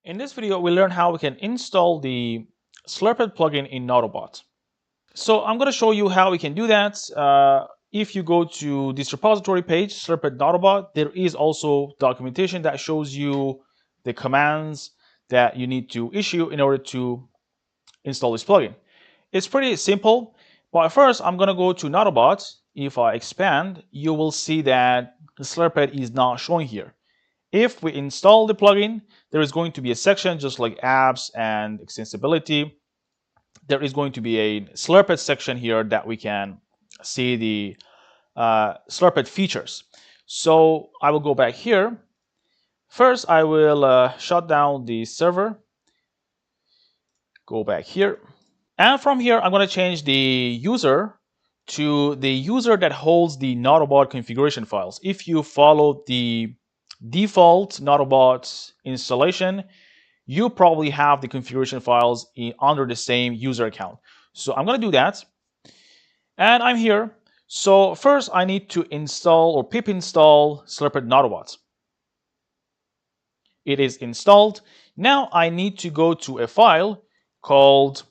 In this video, we learn how we can install the Slurp'it plugin in Nautobot. So I'm going to show you how we can do that. If you go to this repository page, Slurp'it Nautobot, there is also documentation that shows you the commands that you need to issue in order to install this plugin. It's pretty simple, but first I'm going to go to Nautobot. If I expand, you will see that the Slurp'it is not showing here. If we install the plugin, there is going to be a section just like apps and extensibility. There is going to be a Slurp'it section here that we can see the Slurp'it features. So I will go back here. First, I will shut down the server. Go back here. And from here, I'm going to change the user to the user that holds the Nautobot configuration files. If you follow the default Nautobot installation, you probably have the configuration files under the same user account. So I'm going to do that. And I'm here. So first I need to install or pip install Slurp'it Nautobot. It is installed. Now I need to go to a file called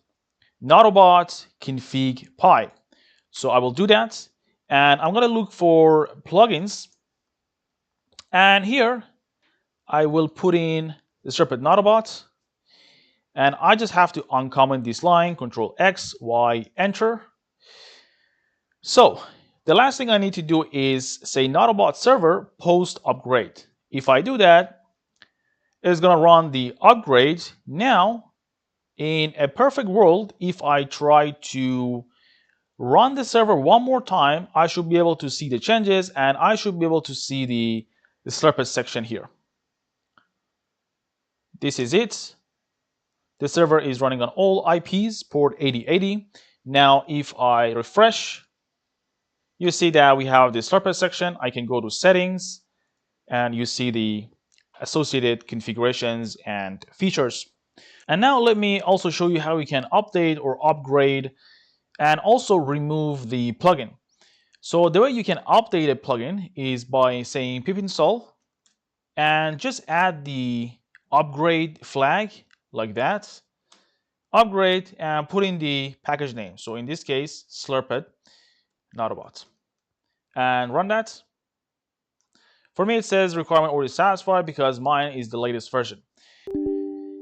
Nautobot config py. So I will do that. And I'm going to look for plugins. And here I will put in the Slurp'it Nautobot. And I just have to uncomment this line, Control X, Y, Enter. So the last thing I need to do is say Nautobot server post upgrade. If I do that, it's going to run the upgrade. Now, in a perfect world, if I try to run the server one more time, I should be able to see the changes and I should be able to see the Slurp'it section here. This is it. The server is running on all IPs, port 8080. Now, if I refresh, you see that we have the Slurp'it section. I can go to settings and you see the associated configurations and features. And now let me also show you how we can update or upgrade and also remove the plugin. So the way you can update a plugin is by saying pip install and just add the upgrade flag like that. Upgrade and put in the package name. So in this case, Slurp'it Nautobot. And run that. For me, it says requirement already satisfied because mine is the latest version.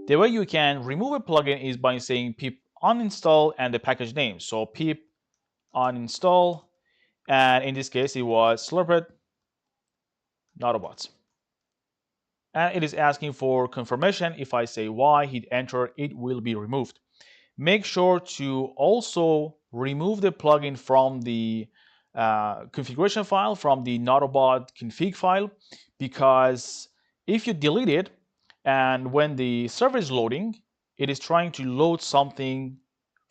The way you can remove a plugin is by saying pip uninstall and the package name. So pip uninstall, and in this case, it was Slurp'it Nautobot. And it is asking for confirmation. If I say Y, hit enter, it will be removed. Make sure to also remove the plugin from the configuration file, from the Nautobot config file, because if you delete it and when the server is loading, it is trying to load something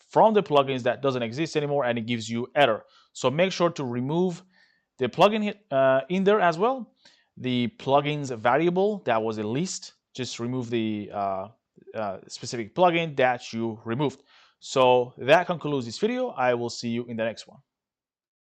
from the plugins that doesn't exist anymore and it gives you error. So make sure to remove the plugin in there as well. The plugins variable that was a list, just remove the specific plugin that you removed. So that concludes this video. I will see you in the next one.